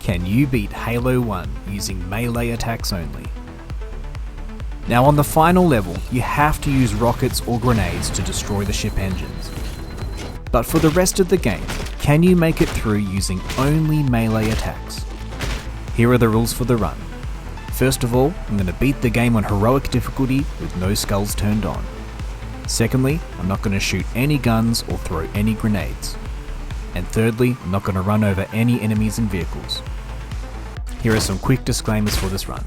Can you beat Halo 1 using melee attacks only? Now on the final level, you have to use rockets or grenades to destroy the ship engines. But for the rest of the game, can you make it through using only melee attacks? Here are the rules for the run. First of all, I'm going to beat the game on heroic difficulty with no skulls turned on. Secondly, I'm not going to shoot any guns or throw any grenades. And thirdly, I'm not going to run over any enemies and vehicles. Here are some quick disclaimers for this run.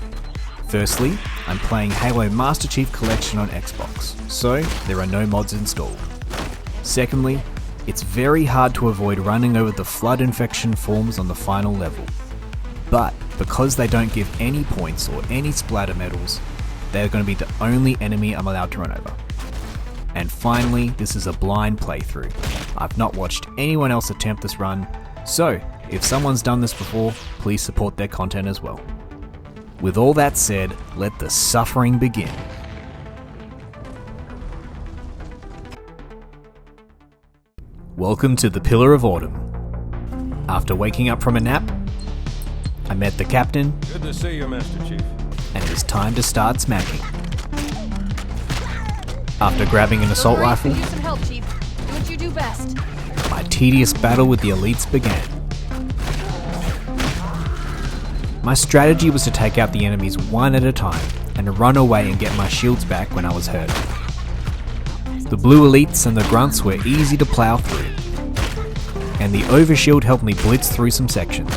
Firstly, I'm playing Halo Master Chief Collection on Xbox, so there are no mods installed. Secondly, it's very hard to avoid running over the flood infection forms on the final level. But because they don't give any points or any splatter medals, they're going to be the only enemy I'm allowed to run over. And finally, this is a blind playthrough. I've not watched anyone else attempt this run, so if someone's done this before, please support their content as well. With all that said, let the suffering begin. Welcome to the Pillar of Autumn. After waking up from a nap, I met the captain. Good to see you, Master Chief. And it was time to start smacking. After grabbing an assault rifle, use some help, Chief. Do what you do best. my tedious battle with the elites began. My strategy was to take out the enemies one at a time and run away and get my shields back when I was hurt. The blue elites and the grunts were easy to plow through, and the overshield helped me blitz through some sections.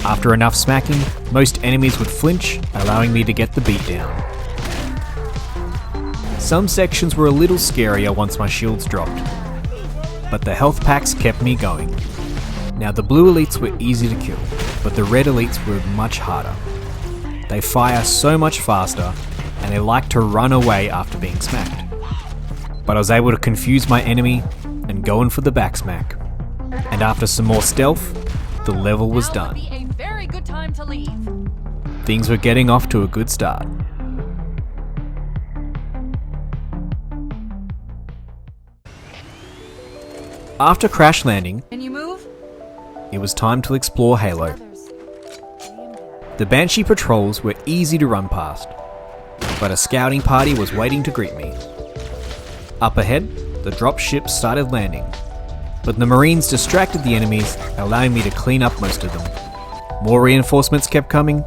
After enough smacking, most enemies would flinch, allowing me to get the beat down. Some sections were a little scarier once my shields dropped, but the health packs kept me going. Now the blue elites were easy to kill, but the red elites were much harder. They fire so much faster, and they like to run away after being smacked. But I was able to confuse my enemy and go in for the back smack. And after some more stealth, the level was done. Now would be a very good time to leave. Things were getting off to a good start. After crash landing, Can you move? it was time to explore Halo. The Banshee patrols were easy to run past, but a scouting party was waiting to greet me. Up ahead, the drop ships started landing, but the Marines distracted the enemies, allowing me to clean up most of them. More reinforcements kept coming,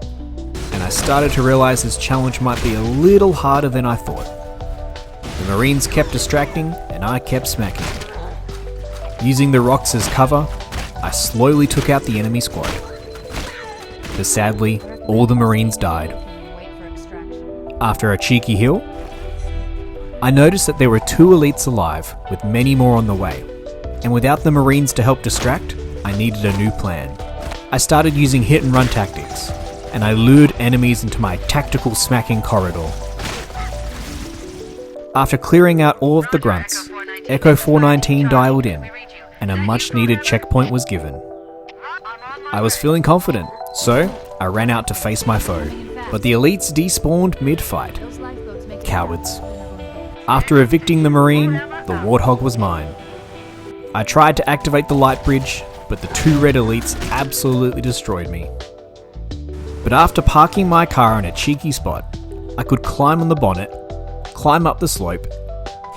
and I started to realize this challenge might be a little harder than I thought. The Marines kept distracting, and I kept smacking. Using the rocks as cover, I slowly took out the enemy squad. But sadly, all the Marines died. After a cheeky heal, I noticed that there were 2 elites alive, with many more on the way. And without the Marines to help distract, I needed a new plan. I started using hit and run tactics, and I lured enemies into my tactical smacking corridor. After clearing out all of the grunts, Echo 419 dialed in, and a much needed checkpoint was given. I was feeling confident, so I ran out to face my foe, but the elites despawned mid-fight. Cowards. After evicting the Marine, the Warthog was mine. I tried to activate the light bridge, but the 2 red elites absolutely destroyed me. But after parking my car in a cheeky spot, I could climb on the bonnet, climb up the slope,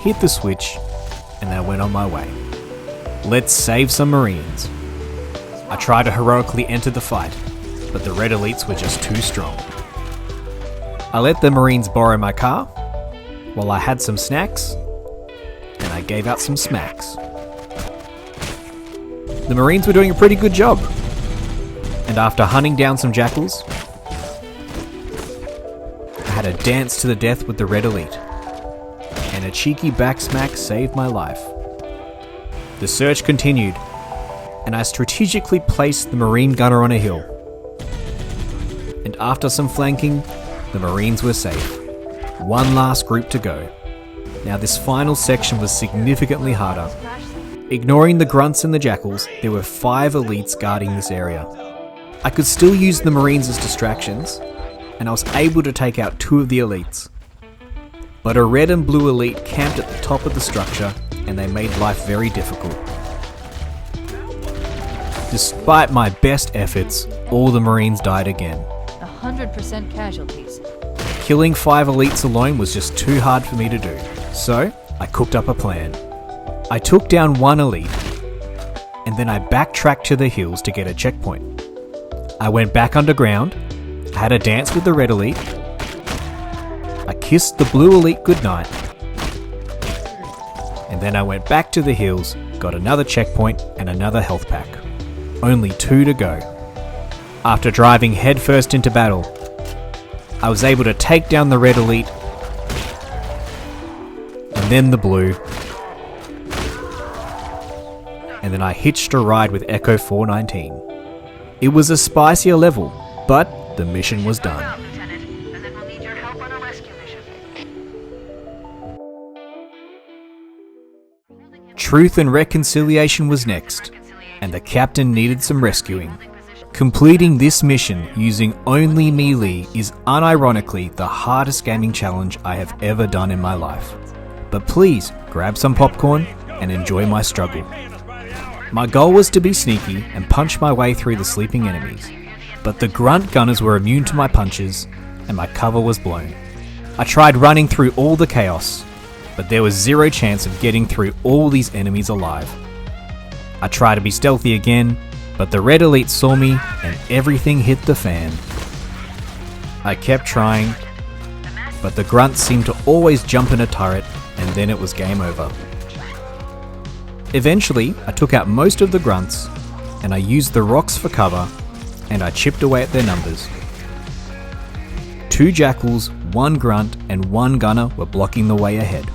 hit the switch, and I went on my way. Let's save some Marines. I tried to heroically enter the fight, but the red elites were just too strong. I let the Marines borrow my car, while I had some snacks, and I gave out some smacks. The Marines were doing a pretty good job, and after hunting down some jackals, I had a dance to the death with the red elite, and a cheeky back smack saved my life. The search continued, and I strategically placed the Marine gunner on a hill. And after some flanking, the Marines were safe. One last group to go. Now this final section was significantly harder. Ignoring the grunts and the jackals, there were 5 elites guarding this area. I could still use the Marines as distractions, and I was able to take out 2 of the elites. But a red and blue elite camped at the top of the structure, and they made life very difficult. Despite my best efforts, all the Marines died again. 100% casualties. Killing 5 elites alone was just too hard for me to do, so I cooked up a plan. I took down 1 elite, and then I backtracked to the hills to get a checkpoint. I went back underground, had a dance with the red elite, I kissed the blue elite goodnight, and then I went back to the hills, got another checkpoint and another health pack. Only 2 to go. After driving headfirst into battle, I was able to take down the red elite, and then the blue, and then I hitched a ride with Echo 419. It was a spicier level, but the mission was done. Truth and Reconciliation was next, and the captain needed some rescuing. Completing this mission using only melee is unironically the hardest gaming challenge I have ever done in my life. But please, grab some popcorn and enjoy my struggle. My goal was to be sneaky and punch my way through the sleeping enemies, but the grunt gunners were immune to my punches and my cover was blown. I tried running through all the chaos, but there was zero chance of getting through all these enemies alive. I tried to be stealthy again, but the red elite saw me and everything hit the fan. I kept trying, but the grunts seemed to always jump in a turret and then it was game over. Eventually, I took out most of the grunts and I used the rocks for cover and I chipped away at their numbers. 2 jackals, 1 grunt and 1 gunner were blocking the way ahead.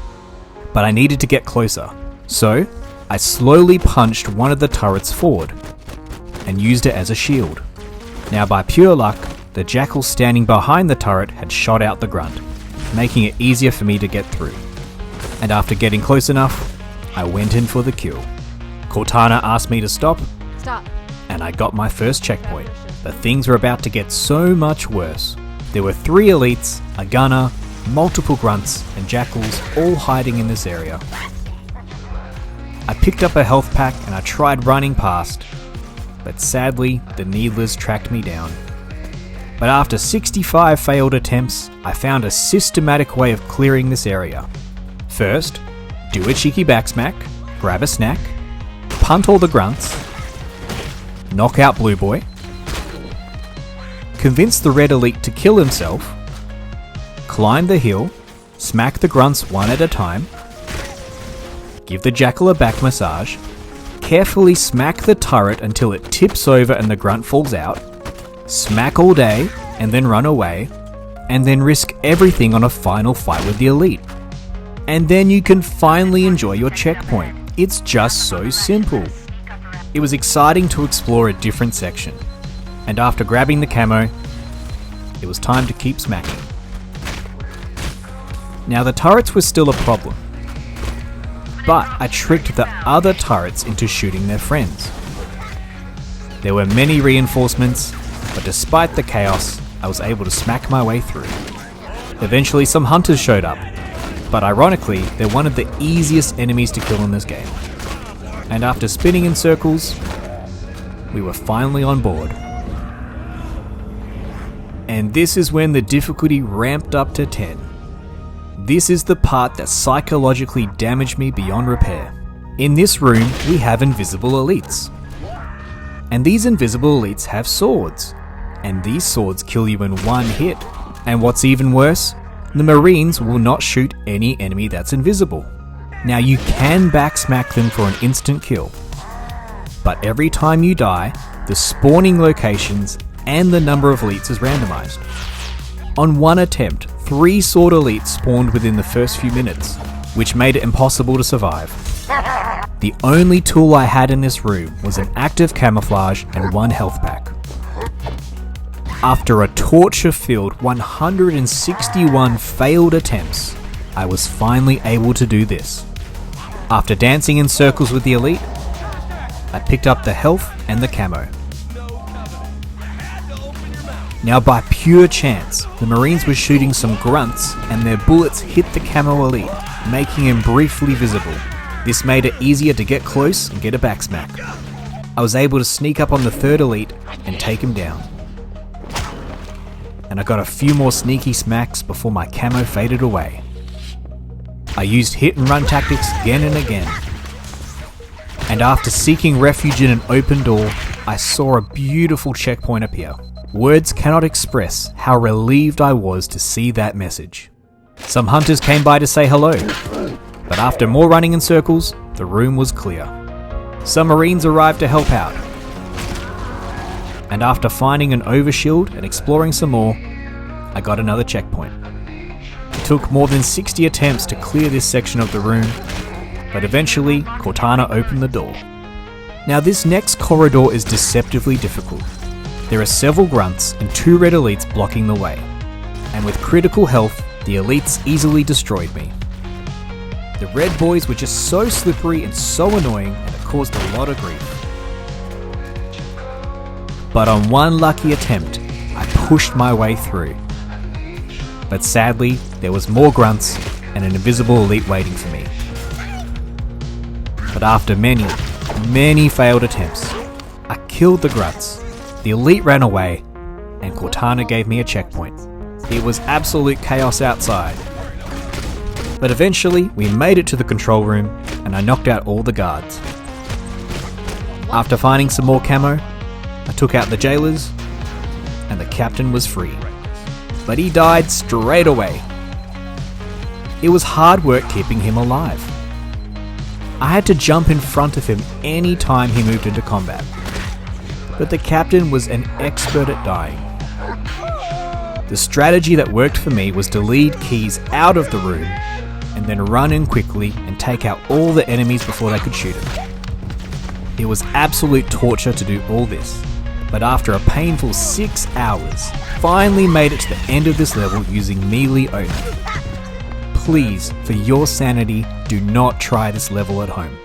But I needed to get closer, so I slowly punched one of the turrets forward and used it as a shield. Now by pure luck, the jackal standing behind the turret had shot out the grunt, making it easier for me to get through. And after getting close enough, I went in for the kill. Cortana asked me to stop, and I got my first checkpoint. But things were about to get so much worse. There were 3 elites, a gunner, multiple grunts, and jackals all hiding in this area. I picked up a health pack and I tried running past, but sadly the needlers tracked me down. But after 65 failed attempts, I found a systematic way of clearing this area. First, do a cheeky backsmack, grab a snack, punt all the grunts, knock out Blue Boy, convince the red elite to kill himself, climb the hill, smack the grunts one at a time, give the jackal a back massage, carefully smack the turret until it tips over and the grunt falls out, smack all day and then run away, and then risk everything on a final fight with the elite. And then you can finally enjoy your checkpoint. It's just so simple. It was exciting to explore a different section, and after grabbing the camo, it was time to keep smacking. Now the turrets were still a problem, but I tricked the other turrets into shooting their friends. There were many reinforcements, but despite the chaos, I was able to smack my way through. Eventually some hunters showed up, but ironically, they're one of the easiest enemies to kill in this game. And after spinning in circles, we were finally on board. And this is when the difficulty ramped up to 10. This is the part that psychologically damaged me beyond repair. In this room, we have invisible elites. And these invisible elites have swords. And these swords kill you in one hit. And what's even worse, the Marines will not shoot any enemy that's invisible. Now you can backsmack them for an instant kill, but every time you die, the spawning locations and the number of elites is randomized. On one attempt, 3 sword elites spawned within the first few minutes, which made it impossible to survive. The only tool I had in this room was an active camouflage and 1 health pack. After a torture-filled 161 failed attempts, I was finally able to do this. After dancing in circles with the elite, I picked up the health and the camo. Now by pure chance, the Marines were shooting some grunts and their bullets hit the camo elite, making him briefly visible. This made it easier to get close and get a backsmack. I was able to sneak up on the third elite and take him down. And I got a few more sneaky smacks before my camo faded away. I used hit and run tactics again and again. And after seeking refuge in an open door, I saw a beautiful checkpoint appear. Words cannot express how relieved I was to see that message. Some hunters came by to say hello, but after more running in circles, the room was clear. Some Marines arrived to help out. And after finding an overshield and exploring some more, I got another checkpoint. It took more than 60 attempts to clear this section of the room, but eventually Cortana opened the door. Now this next corridor is deceptively difficult. There are several grunts and 2 red elites blocking the way, and with critical health, the elites easily destroyed me. The red boys were just so slippery and so annoying, and it caused a lot of grief. But on one lucky attempt, I pushed my way through. But sadly, there was more grunts and an invisible elite waiting for me. But after many failed attempts, I killed the grunts, the elite ran away, and Cortana gave me a checkpoint. It was absolute chaos outside. But eventually, we made it to the control room, and I knocked out all the guards. After finding some more camo, I took out the jailers, and the captain was free. But he died straight away. It was hard work keeping him alive. I had to jump in front of him any time he moved into combat. But the captain was an expert at dying. The strategy that worked for me was to lead Keys out of the room and then run in quickly and take out all the enemies before they could shoot him. It was absolute torture to do all this, but after a painful 6 hours, finally made it to the end of this level using melee only. Please, for your sanity, do not try this level at home.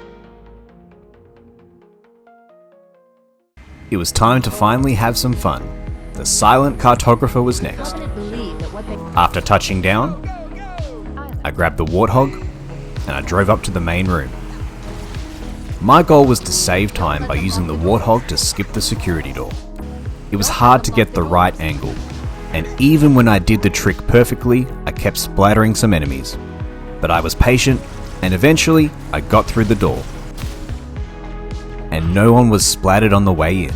It was time to finally have some fun. The silent cartographer was next. After touching down, I grabbed the warthog and I drove up to the main room. My goal was to save time by using the warthog to skip the security door. It was hard to get the right angle, and even when I did the trick perfectly, I kept splattering some enemies. But I was patient, and eventually I got through the door. And no one was splattered on the way in.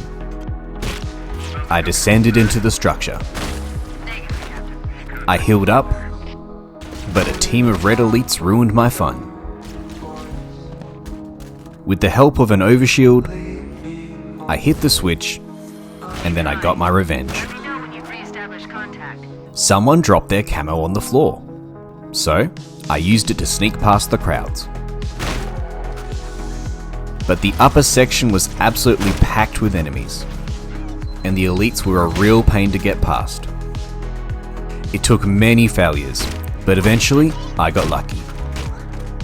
I descended into the structure. I healed up, but a team of red elites ruined my fun. With the help of an overshield, I hit the switch, and then I got my revenge. Someone dropped their camo on the floor, so I used it to sneak past the crowds. But the upper section was absolutely packed with enemies, and the elites were a real pain to get past. It took many failures, but eventually I got lucky.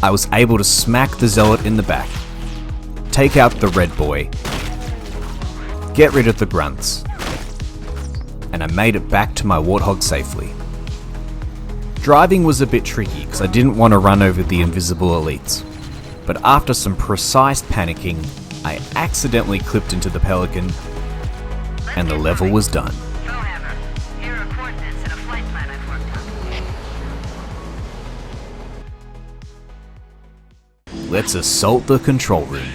I was able to smack the zealot in the back, take out the red boy, get rid of the grunts, and I made it back to my warthog safely. Driving was a bit tricky because I didn't want to run over the invisible elites, but after some precise panicking, I accidentally clipped into the Pelican, and the level was done. Let's assault the control room.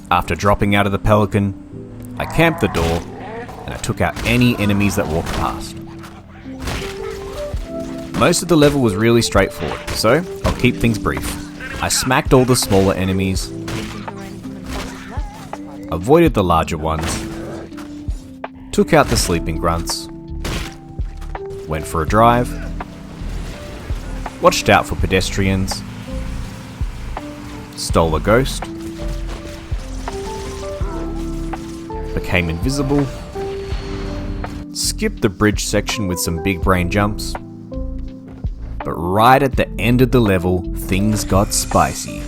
After dropping out of the Pelican, I camped the door, and I took out any enemies that walked past. Most of the level was really straightforward, so I'll keep things brief. I smacked all the smaller enemies, avoided the larger ones, took out the sleeping grunts, went for a drive, watched out for pedestrians, stole a ghost, became invisible, skipped the bridge section with some big brain jumps, but right at the end of the level, things got spicy.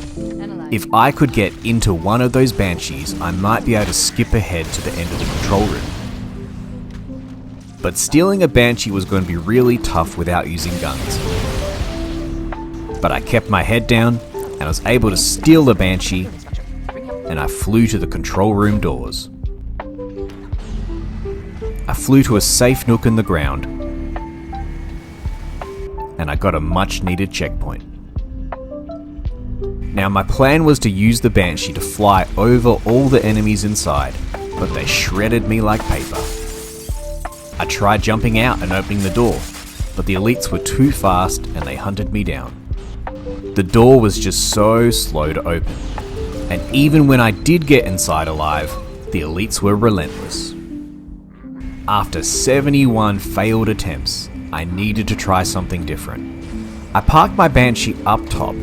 If I could get into one of those banshees, I might be able to skip ahead to the end of the control room. But stealing a banshee was going to be really tough without using guns. But I kept my head down, and I was able to steal the banshee, and I flew to the control room doors. I flew to a safe nook in the ground, and I got a much needed checkpoint. Now my plan was to use the Banshee to fly over all the enemies inside, but they shredded me like paper. I tried jumping out and opening the door, but the elites were too fast and they hunted me down. The door was just so slow to open, and even when I did get inside alive, the elites were relentless. After 71 failed attempts, I needed to try something different. I parked my Banshee up top.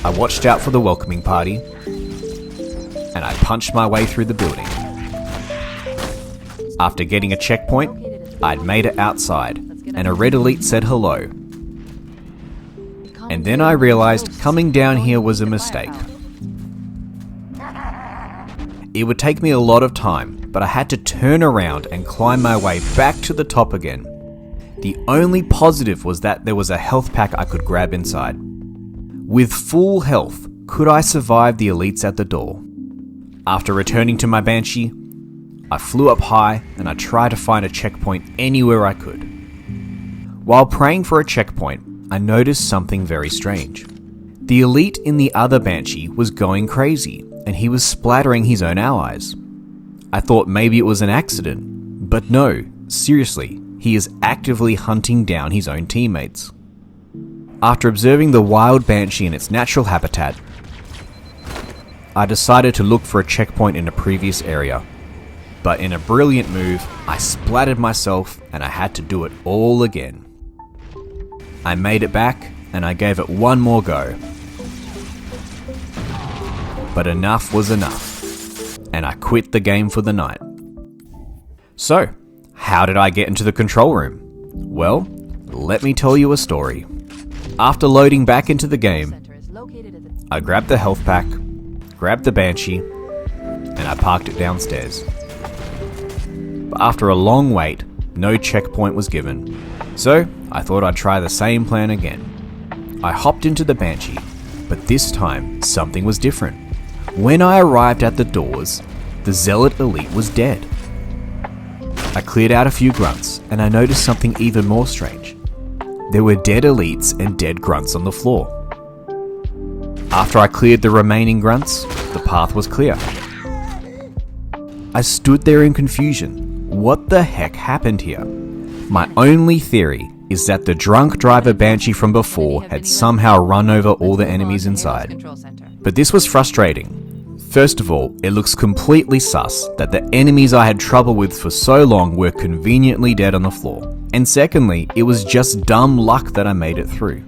I watched out for the welcoming party, and I punched my way through the building. After getting a checkpoint, I'd made it outside, and a red elite said hello. And then I realized coming down here was a mistake. It would take me a lot of time, but I had to turn around and climb my way back to the top again. The only positive was that there was a health pack I could grab inside. With full health, could I survive the elites at the door? After returning to my Banshee, I flew up high and I tried to find a checkpoint anywhere I could. While praying for a checkpoint, I noticed something very strange. The elite in the other Banshee was going crazy, and he was splattering his own allies. I thought maybe it was an accident, but no, seriously, he is actively hunting down his own teammates. After observing the wild Banshee in its natural habitat, I decided to look for a checkpoint in a previous area. But in a brilliant move, I splattered myself and I had to do it all again. I made it back and I gave it one more go. But enough was enough, and I quit the game for the night. So, how did I get into the control room? Well, let me tell you a story. After loading back into the game, I grabbed the health pack, grabbed the Banshee, and I parked it downstairs. But after a long wait, no checkpoint was given, so I thought I'd try the same plan again. I hopped into the Banshee, but this time something was different. When I arrived at the doors, the Zealot elite was dead. I cleared out a few grunts, and I noticed something even more strange. There were dead elites and dead grunts on the floor. After I cleared the remaining grunts, the path was clear. I stood there in confusion. What the heck happened here? My only theory is that the drunk driver Banshee from before had somehow run over all the enemies inside. But this was frustrating. First of all, it looks completely sus that the enemies I had trouble with for so long were conveniently dead on the floor. And secondly, it was just dumb luck that I made it through.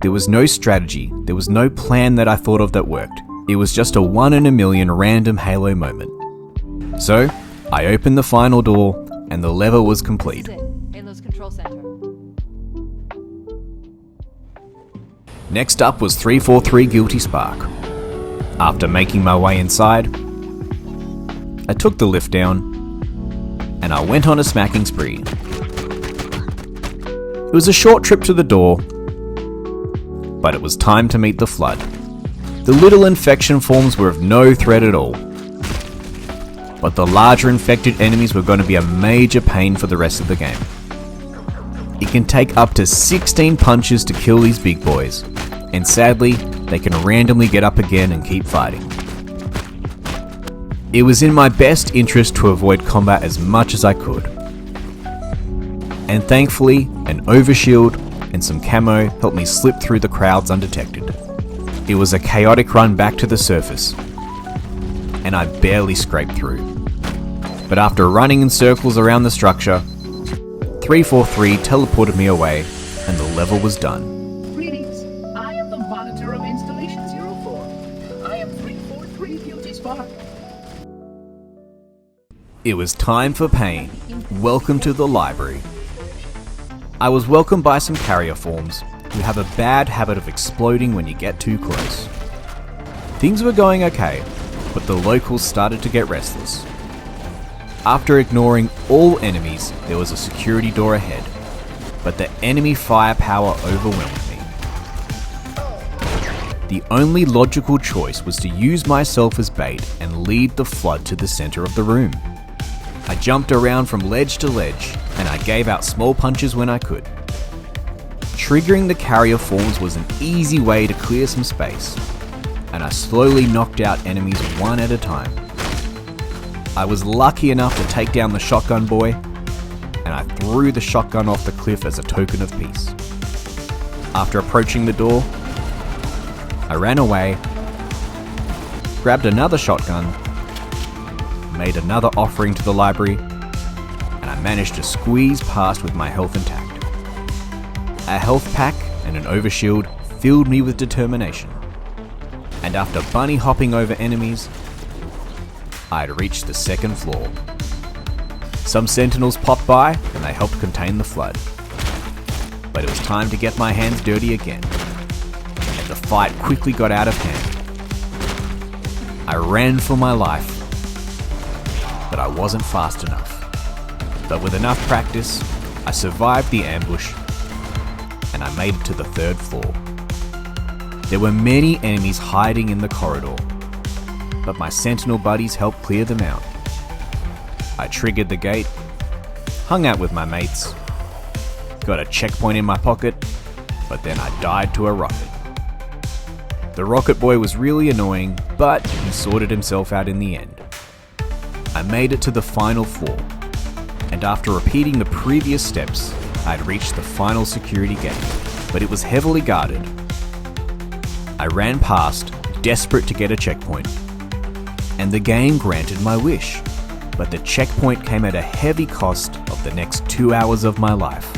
There was no strategy, there was no plan that I thought of that worked. It was just a 1 in a million random Halo moment. So, I opened the final door and the level was complete. Halo's control center. Next up was 343 Guilty Spark. After making my way inside, I took the lift down and I went on a smacking spree. It was a short trip to the door, but it was time to meet the Flood. The little infection forms were of no threat at all, but the larger infected enemies were going to be a major pain for the rest of the game. It can take up to 16 punches to kill these big boys, and sadly, they can randomly get up again and keep fighting. It was in my best interest to avoid combat as much as I could. And thankfully, an overshield and some camo helped me slip through the crowds undetected. It was a chaotic run back to the surface, and I barely scraped through. But after running in circles around the structure, 343 teleported me away and the level was done. Greetings. I am the monitor of Installation 04. I am 343 Guilty Spark. It was time for pain. Welcome to the library. I was welcomed by some carrier forms who have a bad habit of exploding when you get too close. Things were going okay, but the locals started to get restless. After ignoring all enemies, there was a security door ahead, but the enemy firepower overwhelmed me. The only logical choice was to use myself as bait and lead the flood to the center of the room. I jumped around from ledge to ledge, and I gave out small punches when I could. Triggering the carrier forms was an easy way to clear some space, and I slowly knocked out enemies one at a time. I was lucky enough to take down the shotgun boy, and I threw the shotgun off the cliff as a token of peace. After approaching the door, I ran away, grabbed another shotgun, made another offering to the library, and I managed to squeeze past with my health intact. A health pack and an overshield filled me with determination, and after bunny hopping over enemies, I had reached the second floor. Some sentinels popped by and they helped contain the flood, but it was time to get my hands dirty again, and the fight quickly got out of hand. I ran for my life, but I wasn't fast enough. But with enough practice, I survived the ambush and I made it to the third floor. There were many enemies hiding in the corridor, but my sentinel buddies helped clear them out. I triggered the gate, hung out with my mates, got a checkpoint in my pocket, but then I died to a rocket. The rocket boy was really annoying, but he sorted himself out in the end. I made it to the final floor, and after repeating the previous steps, I had reached the final security gate, but it was heavily guarded. I ran past, desperate to get a checkpoint, and the game granted my wish, but the checkpoint came at a heavy cost of the next 2 hours of my life.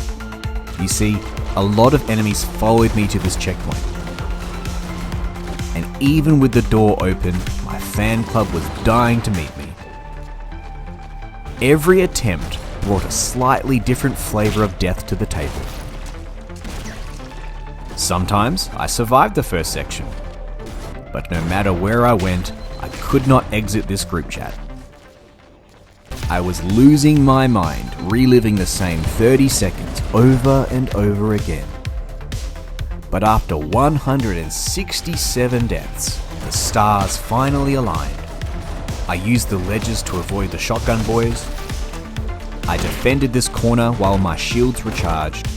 You see, a lot of enemies followed me to this checkpoint, and even with the door open, my fan club was dying to meet me. Every attempt brought a slightly different flavor of death to the table. Sometimes I survived the first section, but no matter where I went, I could not exit this group chat. I was losing my mind, reliving the same 30 seconds over and over again. But after 167 deaths, the stars finally aligned. I used the ledges to avoid the shotgun boys. I defended this corner while my shields were charged,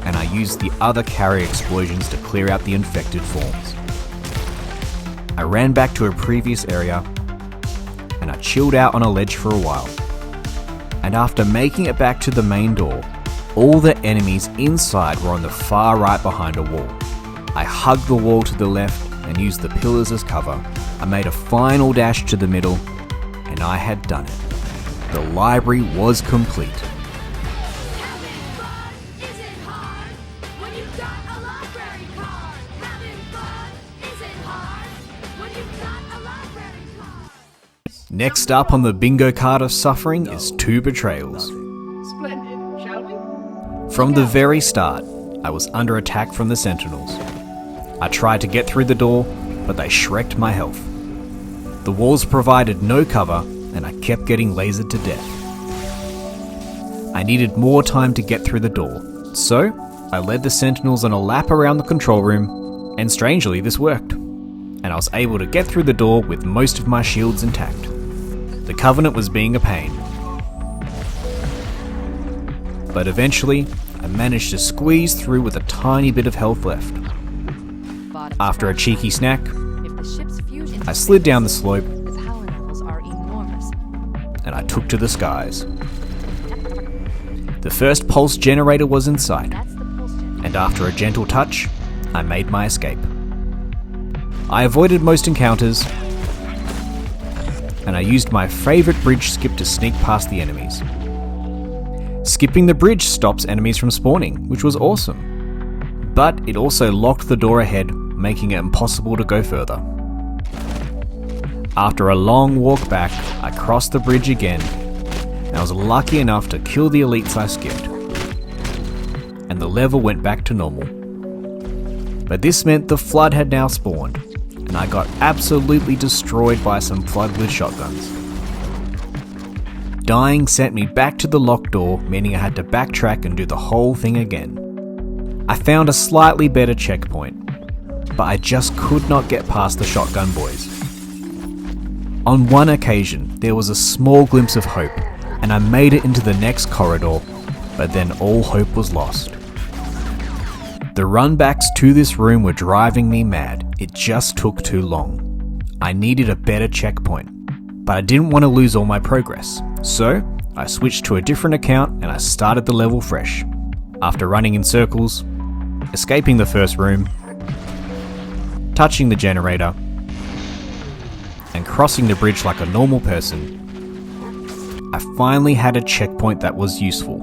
and I used the other carrier explosions to clear out the infected forms. I ran back to a previous area, and I chilled out on a ledge for a while. And after making it back to the main door, all the enemies inside were on the far right behind a wall. I hugged the wall to the left and used the pillars as cover. I made a final dash to the middle, and I had done it. The library was complete. Having fun isn't hard when you've got a library card. Having fun isn't hard when you've got a library card. Next up on the bingo card of suffering is 2 Betrayals. Splendid, shall we? From the very start, I was under attack from the sentinels. I tried to get through the door, but they shreked my health. The walls provided no cover, and I kept getting lasered to death. I needed more time to get through the door, so I led the sentinels on a lap around the control room, and strangely this worked, and I was able to get through the door with most of my shields intact. The Covenant was being a pain, but eventually I managed to squeeze through with a tiny bit of health left. After a cheeky snack, I slid down the slope and I took to the skies. The first pulse generator was in sight, and after a gentle touch, I made my escape. I avoided most encounters, and I used my favourite bridge skip to sneak past the enemies. Skipping the bridge stops enemies from spawning, which was awesome, but it also locked the door ahead, making it impossible to go further. After a long walk back, I crossed the bridge again, and I was lucky enough to kill the elites I skipped, and the level went back to normal. But this meant the flood had now spawned, and I got absolutely destroyed by some flood with shotguns. Dying sent me back to the locked door, meaning I had to backtrack and do the whole thing again. I found a slightly better checkpoint, but I just could not get past the shotgun boys. On one occasion, there was a small glimpse of hope, and I made it into the next corridor, but then all hope was lost. The runbacks to this room were driving me mad. It just took too long. I needed a better checkpoint, but I didn't want to lose all my progress, so I switched to a different account and I started the level fresh. After running in circles, escaping the first room, touching the generator, and crossing the bridge like a normal person, I finally had a checkpoint that was useful.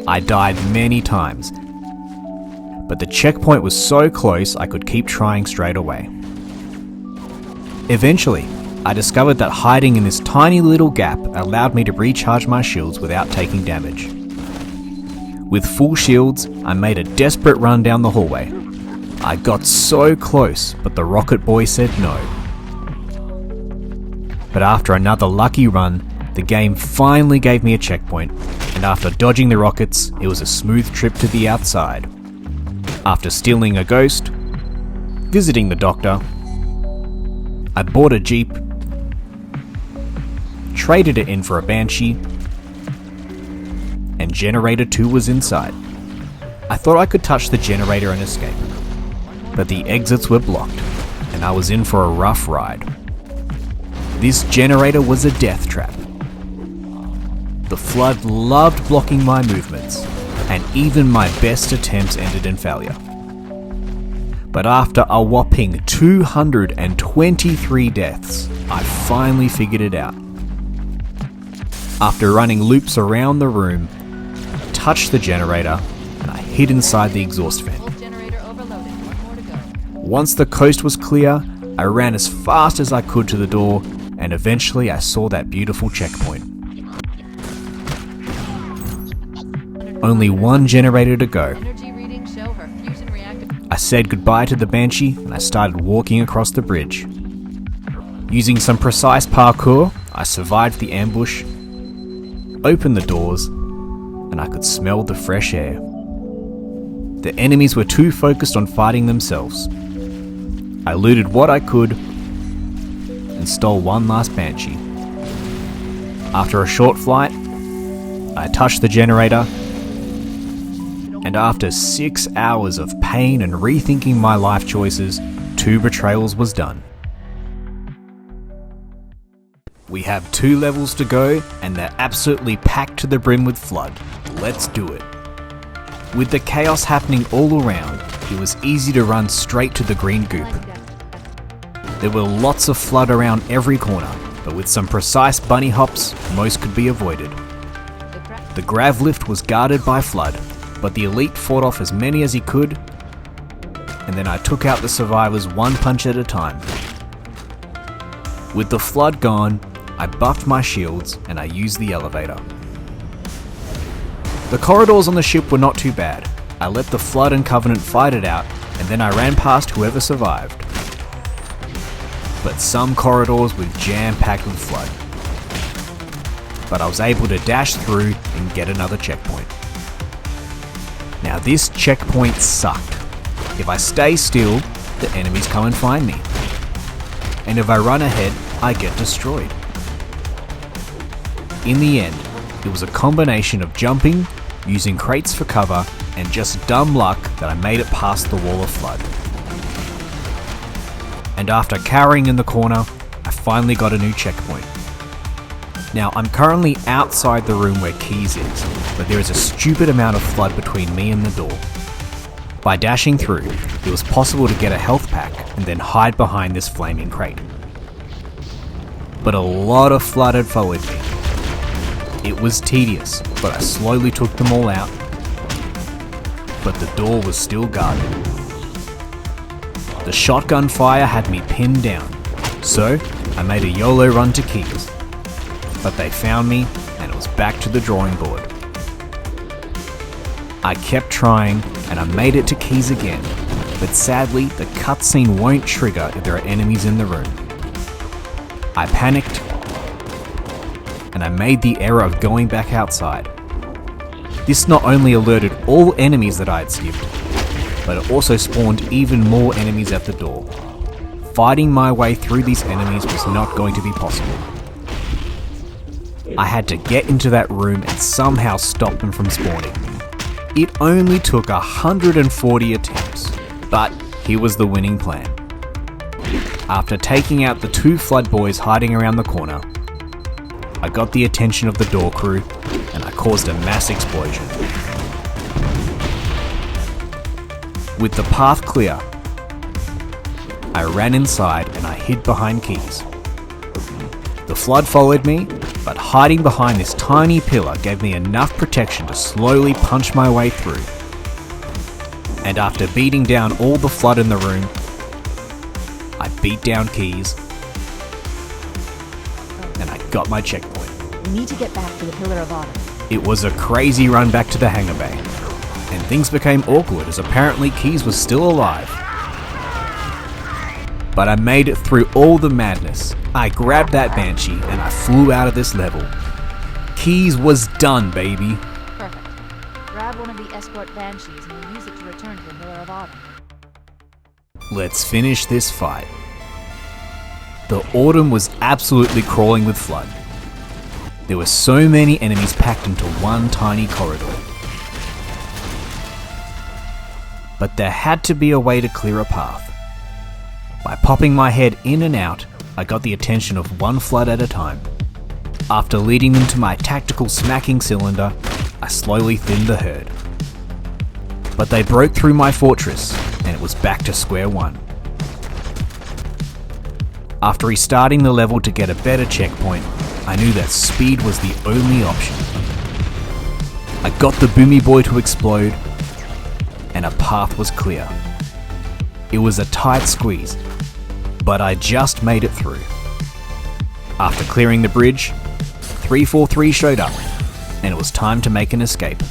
I died many times, but the checkpoint was so close I could keep trying straight away. Eventually, I discovered that hiding in this tiny little gap allowed me to recharge my shields without taking damage. With full shields, I made a desperate run down the hallway. I got so close, but the rocket boy said no. But after another lucky run, the game finally gave me a checkpoint, and after dodging the rockets, it was a smooth trip to the outside. After stealing a ghost, visiting the doctor, I bought a jeep, traded it in for a banshee, and generator 2 was inside. I thought I could touch the generator and escape, but the exits were blocked, and I was in for a rough ride. This generator was a death trap. The flood loved blocking my movements, and even my best attempts ended in failure. But after a whopping 223 deaths, I finally figured it out. After running loops around the room, I touched the generator, and I hid inside the exhaust fan. Generator overloaded. One more to go. Once the coast was clear, I ran as fast as I could to the door, and eventually I saw that beautiful checkpoint. Only one generator to go. Energy readings show her fusion reactor. I said goodbye to the banshee and I started walking across the bridge. Using some precise parkour, I survived the ambush, opened the doors, and I could smell the fresh air. The enemies were too focused on fighting themselves. I looted what I could and stole one last banshee. After a short flight, I touched the generator, and after 6 hours of pain and rethinking my life choices, 2 Betrayals was done. We have 2 levels to go, and they're absolutely packed to the brim with flood. Let's do it. With the chaos happening all around, it was easy to run straight to the green goop. There were lots of flood around every corner, but with some precise bunny hops, most could be avoided. The grav lift was guarded by flood, but the elite fought off as many as he could, and then I took out the survivors one punch at a time. With the flood gone, I buffed my shields and I used the elevator. The corridors on the ship were not too bad. I let the flood and Covenant fight it out, and then I ran past whoever survived. But some corridors were jam-packed with flood. But I was able to dash through and get another checkpoint. Now this checkpoint sucked. If I stay still, the enemies come and find me. And if I run ahead, I get destroyed. In the end, it was a combination of jumping, using crates for cover, and just dumb luck that I made it past the wall of flood. And after cowering in the corner, I finally got a new checkpoint. Now I'm currently outside the room where Keys is, but there is a stupid amount of flood between me and the door. By dashing through, it was possible to get a health pack and then hide behind this flaming crate. But a lot of flood had followed me. It was tedious, but I slowly took them all out. But the door was still guarded. The shotgun fire had me pinned down, so I made a YOLO run to Keys. But they found me, and it was back to the drawing board. I kept trying, and I made it to Keys again, but sadly the cutscene won't trigger if there are enemies in the room. I panicked, and I made the error of going back outside. This not only alerted all enemies that I had skipped, but it also spawned even more enemies at the door. Fighting my way through these enemies was not going to be possible. I had to get into that room and somehow stop them from spawning. It only took 140 attempts, but here was the winning plan. After taking out the 2 flood boys hiding around the corner, I got the attention of the door crew and I caused a mass explosion. With the path clear, I ran inside and I hid behind keys. The flood followed me, but hiding behind this tiny pillar gave me enough protection to slowly punch my way through. And after beating down all the flood in the room, I beat down keys and I got my checkpoint. We need to get back to the Pillar of Autumn. It was a crazy run back to the hangar bay, and things became awkward as apparently Keys was still alive. But I made it through all the madness. I grabbed that Banshee and I flew out of this level. Keys was done, baby. Perfect. Grab one of the escort banshees and we'll use it to return to the Pillar of Autumn. Let's finish this fight. The autumn was absolutely crawling with flood. There were so many enemies packed into one tiny corridor. But there had to be a way to clear a path. By popping my head in and out, I got the attention of 1 flood at a time. After leading them to my tactical smacking cylinder, I slowly thinned the herd. But they broke through my fortress, and it was back to square one. After restarting the level to get a better checkpoint, I knew that speed was the only option. I got the Boomy Boy to explode, and a path was clear. It was a tight squeeze, but I just made it through. After clearing the bridge, 343 showed up, and it was time to make an escape.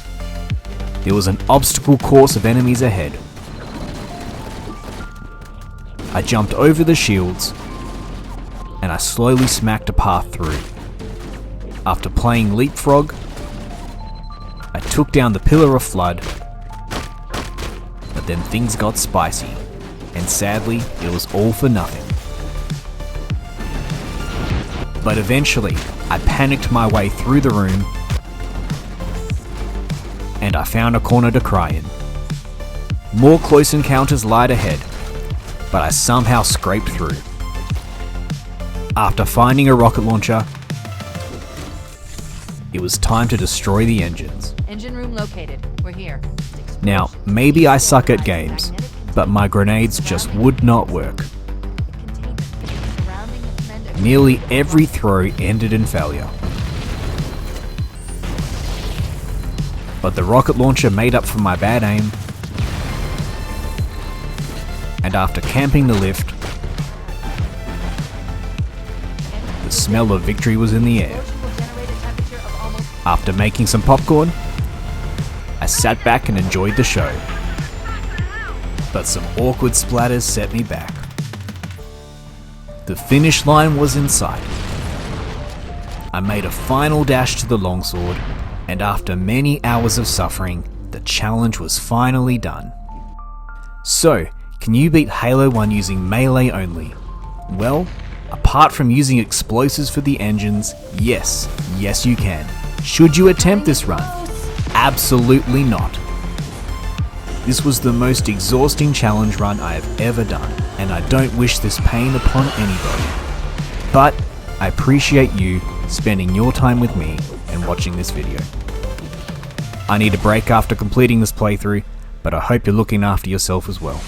There was an obstacle course of enemies ahead. I jumped over the shields, and I slowly smacked a path through. After playing leapfrog, I took down the Pillar of Flood, but then things got spicy, and sadly, it was all for nothing. But eventually, I panicked my way through the room, and I found a corner to cry in. More close encounters lied ahead, but I somehow scraped through. After finding a rocket launcher, it was time to destroy the engines. Engine room located. We're here. Now, maybe I suck at games, but my grenades just would not work. Nearly every throw ended in failure. But the rocket launcher made up for my bad aim, and after camping the lift, the smell of victory was in the air. After making some popcorn, I sat back and enjoyed the show. But some awkward splatters set me back. The finish line was in sight. I made a final dash to the longsword, and after many hours of suffering, the challenge was finally done. So, can you beat Halo 1 using melee only? Well, apart from using explosives for the engines, yes you can. Should you attempt this run? Absolutely not. This was the most exhausting challenge run I have ever done, and I don't wish this pain upon anybody. But I appreciate you spending your time with me and watching this video. I need a break after completing this playthrough, but I hope you're looking after yourself as well.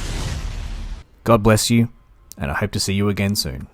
God bless you, and I hope to see you again soon.